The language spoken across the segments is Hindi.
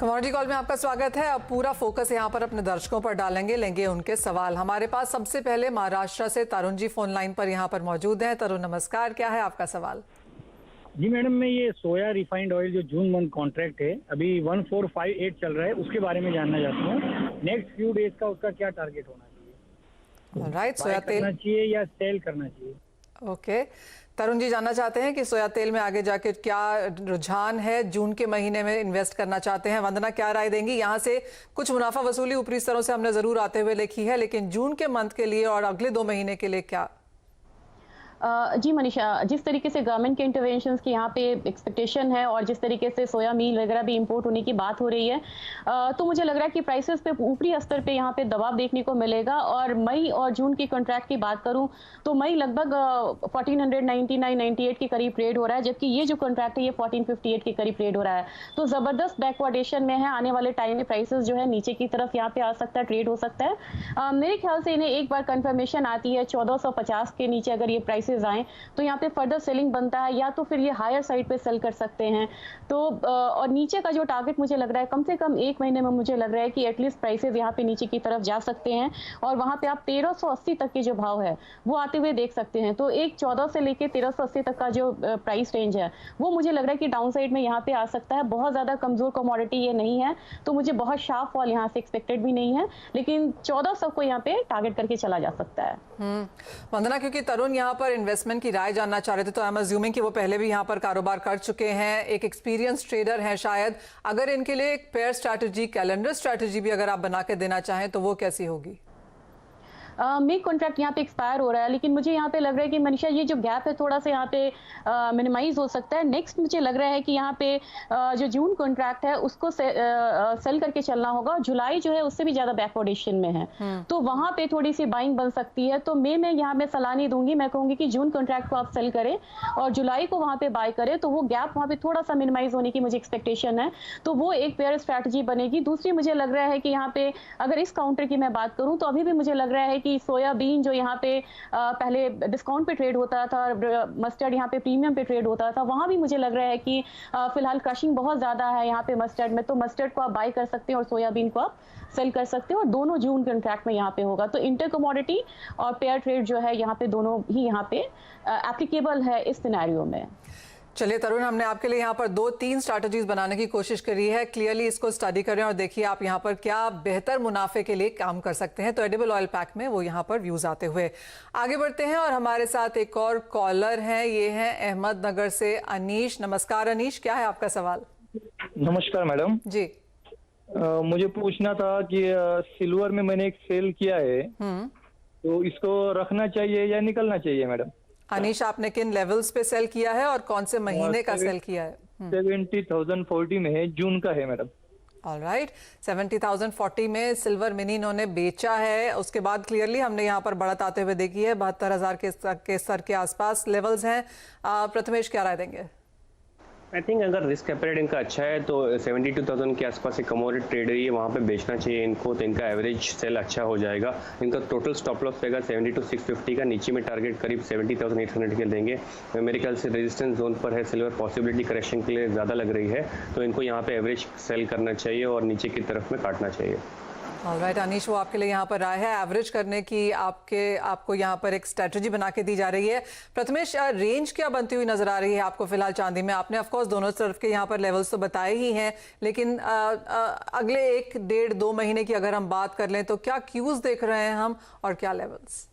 कमोडिटी कॉल में आपका स्वागत है। अब पूरा फोकस यहाँ पर अपने दर्शकों पर डालेंगे, लेंगे उनके सवाल। हमारे पास सबसे पहले महाराष्ट्र से तरुण जी फोन लाइन पर यहाँ पर मौजूद हैं। तरुण नमस्कार, क्या है आपका सवाल? जी मैडम, मैं ये सोया रिफाइंड ऑयल जो जून मंथ कॉन्ट्रैक्ट है अभी 1458 चल रहा है, उसके बारे में जानना चाहता हूँ। नेक्स्ट फ्यू डेज का उसका क्या टारगेट होना चाहिए? राइट, सोया तेल करना चाहिए या सेल करना चाहिए? ओके, तरुण जी जानना चाहते हैं कि सोया तेल में आगे जाके क्या रुझान है, जून के महीने में इन्वेस्ट करना चाहते हैं। वंदना क्या राय देंगी? यहाँ से कुछ मुनाफा वसूली ऊपरी स्तरों से हमने जरूर आते हुए लिखी है, लेकिन जून के मंथ के लिए और अगले 2 महीने के लिए क्या? जी मनीषा, जिस तरीके से गवर्नमेंट के इंटरवेंशंस की यहाँ पे एक्सपेक्टेशन है और जिस तरीके से सोया मील वगैरह भी इंपोर्ट होने की बात हो रही है, तो मुझे लग रहा है कि प्राइसेस पे ऊपरी स्तर पे यहाँ पे दबाव देखने को मिलेगा। और मई और जून की कॉन्ट्रैक्ट की बात करूँ तो मई लगभग 1499-98 के करीब ट्रेड हो रहा है, जबकि ये जो कॉन्ट्रैक्ट है ये 1458 के करीब ट्रेड हो रहा है। तो जबरदस्त बैकवर्डेशन में है। आने वाले टाइम में प्राइसेस जो है नीचे की तरफ यहाँ पे आ सकता है, ट्रेड हो सकता है। मेरे ख्याल से इन्हें एक बार कंफर्मेशन आती है 1450 के नीचे अगर ये प्राइसेस आए तो यहाँ पे फर्दर सेलिंग बनता है, या तो फिर ये हायर साइड पे सेल कर सकते हैं। तो और नीचे का जो टारगेट मुझे लग रहा है कम से कम 1 महीने में मुझे लग रहा है कि एटलीस्ट प्राइसेस यहाँ पे नीचे की तरफ जा सकते हैं और वहां पे आप 1380 तक के जो भाव है वो आते हुए देख सकते हैं। तो एक 14 से लेके 1380 तक का जो प्राइस रेंज है वो मुझे लग रहा है कि डाउन साइड में यहाँ पे आ सकता है। बहुत ज्यादा कमजोर कमोडिटी ये नहीं है, तो मुझे बहुत शार्प फॉल यहाँ से एक्सपेक्टेड भी नहीं है, लेकिन 1400 को यहाँ पे टारगेट करके चला जा सकता है। वंदना, क्योंकि तरुण यहाँ पर इन्वेस्टमेंट की राय जानना चाह रहे थे, तो आई एम अज्यूमिंग कि वो पहले भी यहाँ पर कारोबार कर चुके हैं, एक एक्सपीरियंस ट्रेडर हैं शायद। अगर इनके लिए एक पेयर स्ट्रैटेजी, कैलेंडर स्ट्रैटेजी भी अगर आप बना के देना चाहें तो वो कैसी होगी? मेक कॉन्ट्रैक्ट यहाँ पे एक्सपायर हो रहा है, लेकिन मुझे यहाँ पे लग रहा है कि मनीषा ये जो गैप है थोड़ा सा यहाँ पे मिनिमाइज हो सकता है। नेक्स्ट मुझे लग रहा है कि यहाँ पे जो जून कॉन्ट्रैक्ट है उसको सेल करके चलना होगा। जुलाई जो है उससे भी ज्यादा बैकवर्डेशन में है, तो वहां पे थोड़ी सी बाइंग बन सकती है। तो मैं यहाँ में सलाह नहीं दूंगी, मैं कहूंगी कि जून कॉन्ट्रैक्ट को आप सेल करें और जुलाई को वहां पे बाय करें, तो वो गैप वहां पे थोड़ा सा मिनिमाइज होने की मुझे एक्सपेक्टेशन है। तो वो एक पेयर स्ट्रैटेजी बनेगी। दूसरी मुझे लग रहा है कि यहाँ पे अगर इस काउंटर की मैं बात करूं तो अभी भी मुझे लग रहा है कि सोयाबीन जो यहाँ पे पहले डिस्काउंट पे ट्रेड होता था, मस्टर्ड यहाँ पे प्रीमियम पे ट्रेड होता था, वहां भी मुझे लग रहा है कि फिलहाल क्रशिंग बहुत ज्यादा है यहाँ पे मस्टर्ड में, तो मस्टर्ड को आप बाय कर सकते हैं और सोयाबीन को आप सेल कर सकते हैं, और दोनों जून कॉन्ट्रैक्ट में यहाँ पे होगा। तो इंटर कमोडिटी और पेयर ट्रेड जो है यहाँ पे दोनों ही यहाँ पे एप्लीकेबल है इस सिनेरियो में। चलिए तरुण, हमने आपके लिए यहाँ पर 2-3 स्ट्रैटेजीज बनाने की कोशिश करी है। क्लियरली इसको स्टडी करें और देखिए आप यहाँ पर क्या बेहतर मुनाफे के लिए काम कर सकते हैं। तो एडिबल ऑयल पैक में वो यहाँ पर व्यूज आते हुए आगे बढ़ते हैं और हमारे साथ एक और कॉलर हैं, ये हैं अहमदनगर से अनीश। नमस्कार अनीश, क्या है आपका सवाल? नमस्कार मैडम जी। मुझे पूछना था कि सिल्वर में मैंने एक सेल किया है, तो इसको रखना चाहिए या निकलना चाहिए मैडम? अनीश, आपने किन लेवल्स पे सेल किया है और कौन से महीने का सेल किया है? 70,040 में है, जून का है मैडम। ऑलराइट, 70,040 में सिल्वर मिनी इन्होंने बेचा है। उसके बाद क्लियरली हमने यहाँ पर बढ़त आते हुए देखी है, 72,000 के स्तर के आसपास लेवल्स हैं। प्रथमेश, क्या राय देंगे? आई थिंक अगर रिस्क एपेरेट इनका अच्छा है तो 72,000 के आसपास एक कमोडिटी ट्रेड रही है, वहाँ पे बेचना चाहिए इनको, तो इनका एवरेज सेल अच्छा हो जाएगा। इनका टोटल स्टॉप लॉस रहेगा 72,650 का, नीचे में टारगेट करीब 70,800 के देंगे। मेरे ख्याल से रेजिस्टेंस जोन पर है सिल्वर, पॉसिबिलिटी करेक्शन के लिए ज़्यादा लग रही है, तो इनको यहाँ पे एवरेज सेल करना चाहिए और नीचे की तरफ में काटना चाहिए। ऑलराइट अनीश, वो आपके लिए यहाँ पर राय है एवरेज करने की, आपको यहाँ पर एक स्ट्रेटजी बना के दी जा रही है। प्रथमेश, रेंज क्या बनती हुई नजर आ रही है आपको फिलहाल चांदी में? आपने ऑफ कोर्स दोनों तरफ के यहाँ पर लेवल्स तो बताए ही हैं, लेकिन अगले 1-1.5-2 महीने की अगर हम बात कर लें तो क्या क्यूज देख रहे हैं हम और क्या levels?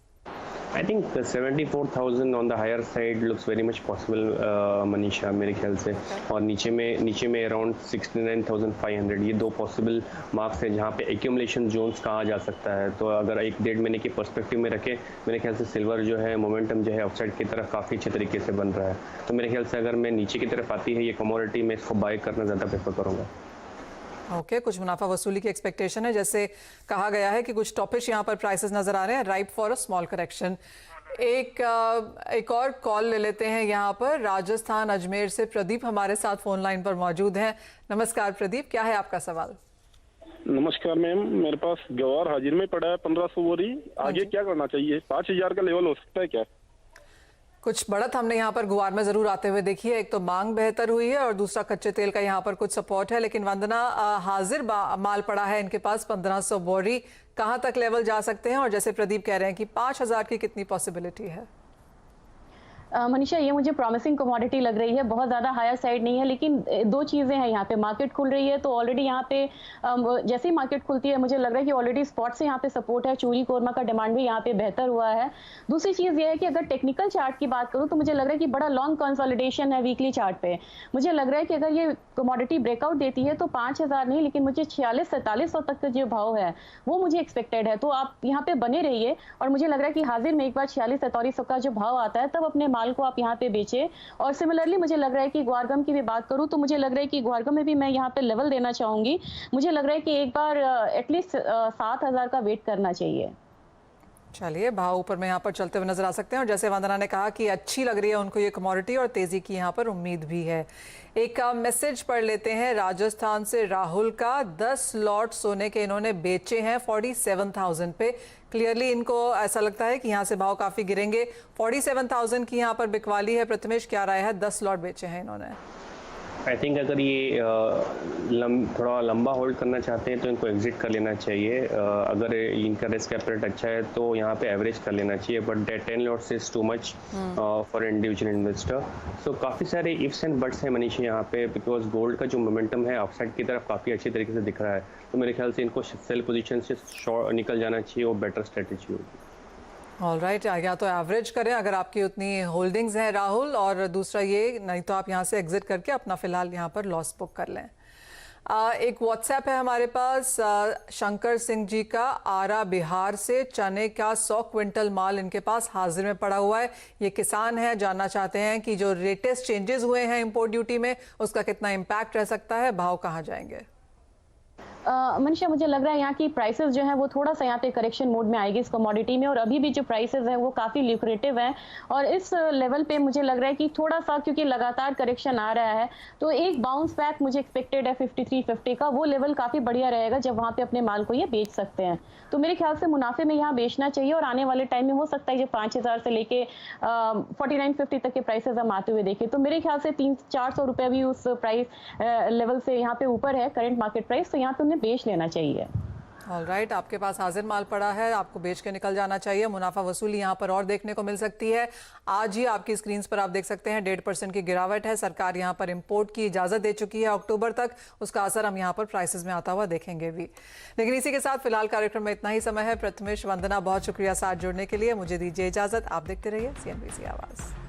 I think 74,000 on the higher side looks very much possible Manisha, मेरे ख्याल से। और नीचे में अराउंड 69,500, ये 2 पॉसिबल मार्क्स हैं जहाँ पे एक्यूमुलेशन जोन्स कहा जा सकता है। तो अगर 1-1.5 महीने की पर्सपेक्टिव में रखें, मेरे ख्याल से सिल्वर जो है मोमेंटम जो है अपसाइड की तरफ काफ़ी अच्छे तरीके से बन रहा है। तो मेरे ख्याल से अगर मैं नीचे की तरफ आती है ये कमोडिटी, मैं इसको बाय करना ज़्यादा प्रेफर करूँगा। ओके, कुछ मुनाफा वसूली की एक्सपेक्टेशन है, जैसे कहा गया है कि कुछ टॉपिश यहाँ पर प्राइसेस नजर आ रहे हैं, ripe for a small correction. एक और कॉल ले लेते हैं यहाँ पर राजस्थान अजमेर से प्रदीप हमारे साथ फोन लाइन पर मौजूद हैं। नमस्कार प्रदीप, क्या है आपका सवाल? नमस्कार मैम, मेरे पास गवार हाजिर में पड़ा है 1500 बोरी, आगे क्या करना चाहिए? 5,000 का लेवल हो सकता है क्या? कुछ बढ़त हमने यहाँ पर गुआर में जरूर आते हुए देखी है। एक तो मांग बेहतर हुई है और दूसरा कच्चे तेल का यहाँ पर कुछ सपोर्ट है। लेकिन वंदना, हाजिर माल पड़ा है इनके पास 1500 बोरी, कहाँ तक लेवल जा सकते हैं? और जैसे प्रदीप कह रहे हैं कि 5000 की कितनी पॉसिबिलिटी है? मनीषा, ये मुझे प्रॉमिसिंग कमोडिटी लग रही है, बहुत ज़्यादा हायर साइड नहीं है। लेकिन दो चीज़ें हैं यहाँ पे, मार्केट खुल रही है तो ऑलरेडी यहाँ पे जैसे ही मार्केट खुलती है मुझे लग रहा है कि ऑलरेडी स्पॉट से यहाँ पे सपोर्ट है, चूरी कोरमा का डिमांड भी यहाँ पे बेहतर हुआ है। दूसरी चीज़ ये है कि अगर टेक्निकल चार्ट की बात करूँ तो मुझे लग रहा है कि बड़ा लॉन्ग कंसोलिडेशन है वीकली चार्ट पे। मुझे लग रहा है कि अगर ये कमोडिटी ब्रेकआउट देती है तो 5000 नहीं, लेकिन मुझे 4600-4700 तक का जो भाव है वो मुझे एक्सपेक्टेड है। तो आप यहाँ पे बने रहिए और मुझे लग रहा है कि हाजिर में एक बार 4600-4700 का जो भाव आता है तब अपने माल को आप यहाँ पे बेचे। और सिमिलरली मुझे लग रहा है कि ग्वारगम की भी बात करूं तो मुझे लग रहा है कि ग्वारगम में भी मैं यहाँ पे लेवल देना चाहूंगी। मुझे लग रहा है कि एक बार एटलीस्ट 7000 का वेट करना चाहिए। चलिए, भाव ऊपर में यहाँ पर चलते हुए नजर आ सकते हैं। और जैसे वंदना ने कहा कि अच्छी लग रही है उनको ये कमोडिटी और तेजी की यहाँ पर उम्मीद भी है। एक मैसेज पढ़ लेते हैं राजस्थान से राहुल का। 10 लॉट सोने के इन्होंने बेचे हैं 47,000 पे। क्लियरली इनको ऐसा लगता है कि यहाँ से भाव काफी गिरेंगे। 47,000 की यहाँ पर बिकवाली है। प्रथमेश, क्या राय है? 10 लॉट बेचे हैं इन्होंने। आई थिंक अगर ये थोड़ा लंबा होल्ड करना चाहते हैं तो इनको एग्जिट कर लेना चाहिए। अगर इनका रिस्क एपेटाइट अच्छा है तो यहाँ पे एवरेज कर लेना चाहिए, but 10 lots is too much for individual investor. So काफ़ी सारे इफ्स एंड बट्स हैं मनीषा यहाँ पे, बिकॉज गोल्ड का जो मोमेंटम है अपसाइड की तरफ काफ़ी अच्छी तरीके से दिख रहा है। तो मेरे ख्याल से इनको सेल पोजीशन से निकल जाना चाहिए, वो बेटर स्ट्रेटेजी होगी। ऑलराइट, या तो एवरेज करें अगर आपकी उतनी होल्डिंग्स हैं राहुल, और दूसरा ये, नहीं तो आप यहाँ से एग्जिट करके अपना फिलहाल यहाँ पर लॉस बुक कर लें। एक व्हाट्सएप है हमारे पास शंकर सिंह जी का, आरा बिहार से। चने का 100 क्विंटल माल इनके पास हाजिर में पड़ा हुआ है। ये किसान है, जानना चाहते हैं कि जो लेटेस्ट चेंजेस हुए हैं इंपोर्ट ड्यूटी में उसका कितना इम्पैक्ट रह सकता है, भाव कहाँ जाएंगे? मनीषा, मुझे लग रहा है यहाँ की प्राइसेस जो है वो थोड़ा सा यहाँ पे करेक्शन मोड में आएगी इस कमोडिटी में। और अभी भी जो प्राइसेस है वो काफी ल्यूक्रेटिव है और इस लेवल पे मुझे लग रहा है कि थोड़ा सा, क्योंकि लगातार करेक्शन आ रहा है, तो एक बाउंस बैक मुझे एक्सपेक्टेड है 5350 का। वो लेवल काफी बढ़िया रहेगा जब वहाँ पे अपने माल को ये बेच सकते हैं। तो मेरे ख्याल से मुनाफे में यहाँ बेचना चाहिए और आने वाले टाइम में हो सकता है जो 5000 से लेके 4950 तक के प्राइसेस हम आते हुए देखें। तो मेरे ख्याल से 300-400 रुपए भी उस प्राइस लेवल से यहाँ पे ऊपर है करंट मार्केट प्राइस, तो यहाँ पे उन्हें बेच लेना चाहिए। ऑलराइट, आपके पास हाजिर माल पड़ा है, आपको बेच के निकल जाना चाहिए। मुनाफा वसूली यहाँ पर और देखने को मिल सकती है। आज ही आपकी स्क्रीन पर आप देख सकते हैं 1.5% की गिरावट है। सरकार यहाँ पर इंपोर्ट की इजाजत दे चुकी है अक्टूबर तक, उसका असर हम यहाँ पर प्राइसेस में आता हुआ देखेंगे भी। लेकिन इसी के साथ फिलहाल कार्यक्रम में इतना ही समय है। प्रथमेश, वंदना, बहुत शुक्रिया साथ जुड़ने के लिए। मुझे दीजिए इजाजत, आप देखते रहिए CNBC आवाज़।